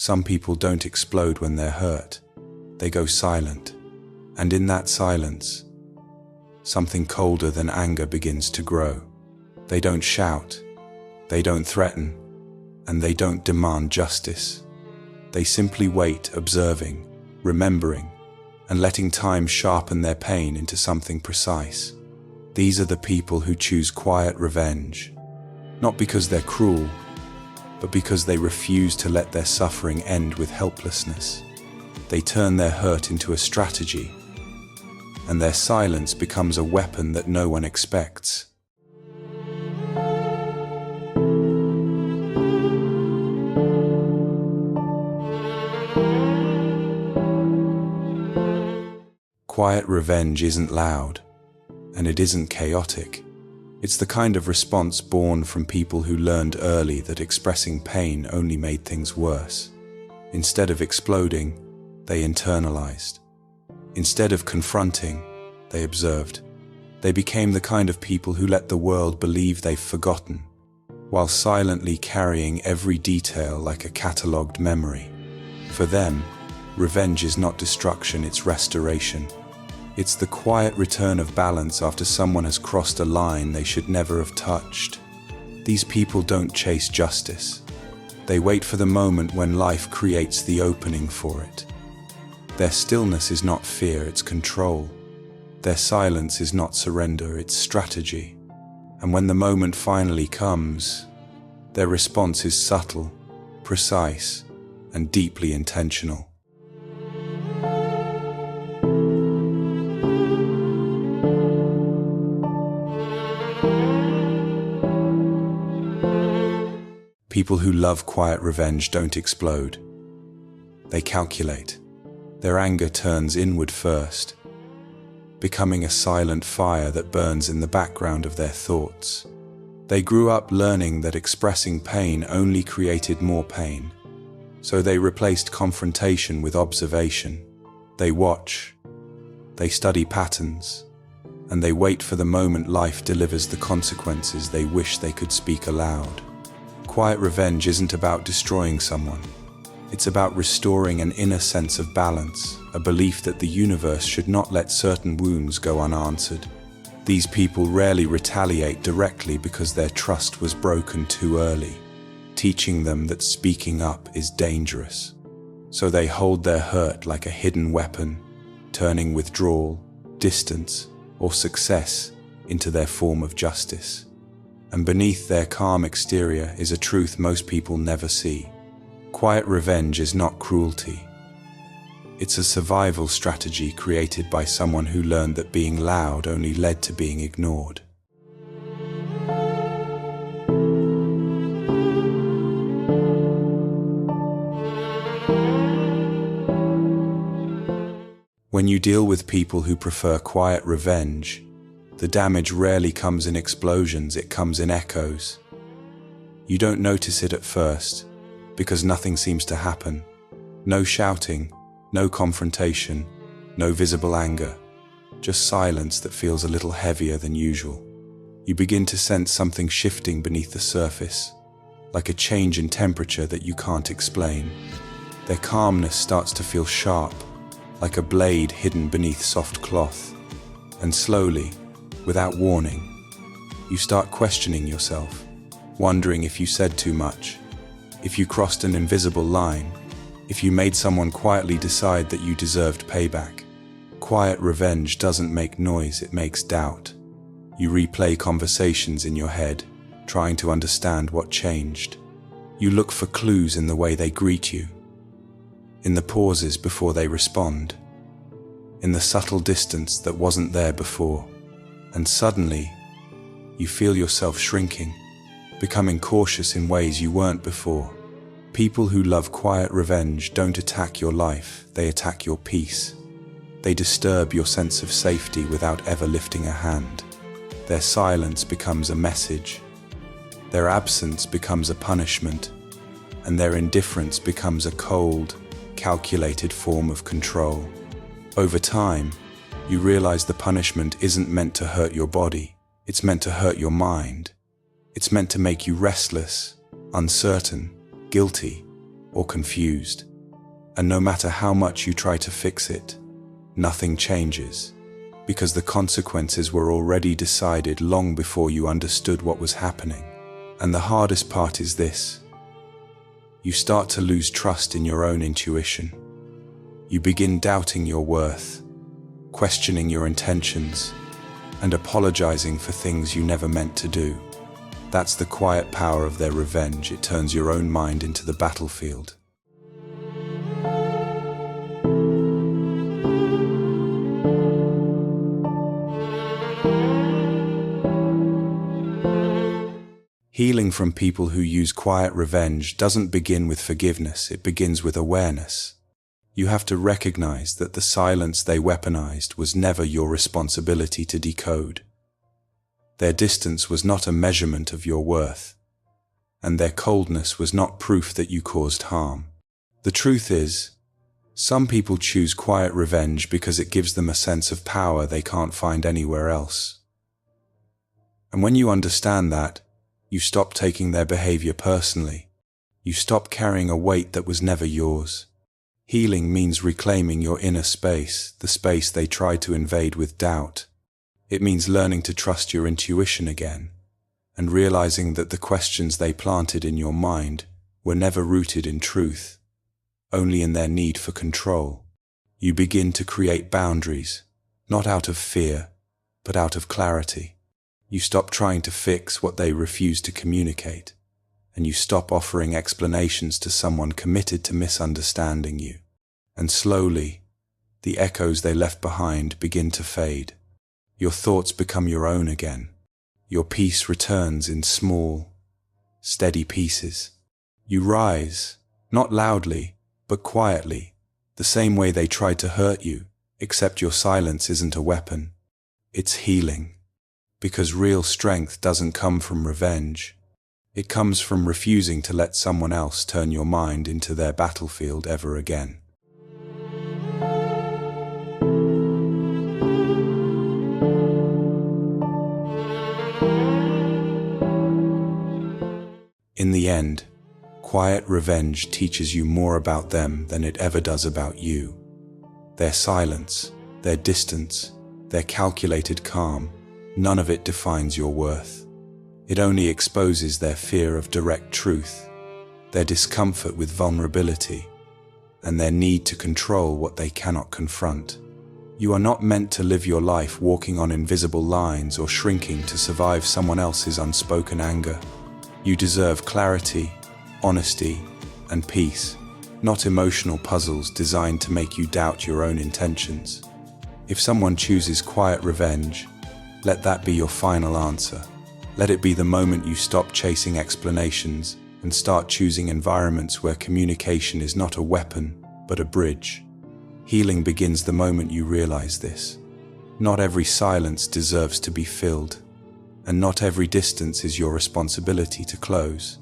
Some people don't explode when they're hurt. They go silent. And in that silence, something colder than anger begins to grow. They don't shout. They don't threaten. And they don't demand justice. They simply wait, observing, remembering, and letting time sharpen their pain into something precise. These are the people who choose quiet revenge, not because they're cruel, but because they refuse to let their suffering end with helplessness. They turn their hurt into a strategy, and their silence becomes a weapon that no one expects. Quiet revenge isn't loud, and it isn't chaotic. It's the kind of response born from people who learned early that expressing pain only made things worse. Instead of exploding, they internalized. Instead of confronting, they observed. They became the kind of people who let the world believe they've forgotten, while silently carrying every detail like a catalogued memory. For them, revenge is not destruction, it's restoration. It's the quiet return of balance after someone has crossed a line they should never have touched. These people don't chase justice. They wait for the moment when life creates the opening for it. Their stillness is not fear, it's control. Their silence is not surrender, it's strategy. And when the moment finally comes, their response is subtle, precise, and deeply intentional. People who love quiet revenge don't explode. They calculate. Their anger turns inward first, becoming a silent fire that burns in the background of their thoughts. They grew up learning that expressing pain only created more pain, so they replaced confrontation with observation. They watch, they study patterns, and they wait for the moment life delivers the consequences they wish they could speak aloud. Quiet revenge isn't about destroying someone. It's about restoring an inner sense of balance, a belief that the universe should not let certain wounds go unanswered. These people rarely retaliate directly because their trust was broken too early, teaching them that speaking up is dangerous. So they hold their hurt like a hidden weapon, turning withdrawal, distance, or success into their form of justice. And beneath their calm exterior is a truth most people never see. Quiet revenge is not cruelty. It's a survival strategy created by someone who learned that being loud only led to being ignored. When you deal with people who prefer quiet revenge, the damage rarely comes in explosions, it comes in echoes. You don't notice it at first, because nothing seems to happen. No shouting, no confrontation, no visible anger, just silence that feels a little heavier than usual. You begin to sense something shifting beneath the surface, like a change in temperature that you can't explain. Their calmness starts to feel sharp, like a blade hidden beneath soft cloth, and slowly, without warning, you start questioning yourself, wondering if you said too much, if you crossed an invisible line, if you made someone quietly decide that you deserved payback. Quiet revenge doesn't make noise, it makes doubt. You replay conversations in your head, trying to understand what changed. You look for clues in the way they greet you, in the pauses before they respond, in the subtle distance that wasn't there before. And suddenly, you feel yourself shrinking, becoming cautious in ways you weren't before. People who love quiet revenge don't attack your life, they attack your peace. They disturb your sense of safety without ever lifting a hand. Their silence becomes a message. Their absence becomes a punishment. And their indifference becomes a cold, calculated form of control. Over time, you realize the punishment isn't meant to hurt your body, it's meant to hurt your mind. It's meant to make you restless, uncertain, guilty, or confused. And no matter how much you try to fix it, nothing changes, because the consequences were already decided long before you understood what was happening. And the hardest part is this: you start to lose trust in your own intuition. You begin doubting your worth, questioning your intentions, and apologizing for things you never meant to do. That's the quiet power of their revenge. It turns your own mind into the battlefield. Healing from people who use quiet revenge doesn't begin with forgiveness, it begins with awareness. You have to recognize that the silence they weaponized was never your responsibility to decode. Their distance was not a measurement of your worth, and their coldness was not proof that you caused harm. The truth is, some people choose quiet revenge because it gives them a sense of power they can't find anywhere else. And when you understand that, you stop taking their behavior personally. You stop carrying a weight that was never yours. Healing means reclaiming your inner space, the space they tried to invade with doubt. It means learning to trust your intuition again, and realizing that the questions they planted in your mind were never rooted in truth, only in their need for control. You begin to create boundaries, not out of fear, but out of clarity. You stop trying to fix what they refuse to communicate, and you stop offering explanations to someone committed to misunderstanding you. And slowly, the echoes they left behind begin to fade. Your thoughts become your own again. Your peace returns in small, steady pieces. You rise, not loudly, but quietly, the same way they tried to hurt you, except your silence isn't a weapon. It's healing. Because real strength doesn't come from revenge. It comes from refusing to let someone else turn your mind into their battlefield ever again. In the end, quiet revenge teaches you more about them than it ever does about you. Their silence, their distance, their calculated calm, none of it defines your worth. It only exposes their fear of direct truth, their discomfort with vulnerability, and their need to control what they cannot confront. You are not meant to live your life walking on invisible lines or shrinking to survive someone else's unspoken anger. You deserve clarity, honesty, and peace, not emotional puzzles designed to make you doubt your own intentions. If someone chooses quiet revenge, let that be your final answer. Let it be the moment you stop chasing explanations and start choosing environments where communication is not a weapon, but a bridge. Healing begins the moment you realize this. Not every silence deserves to be filled, and not every distance is your responsibility to close.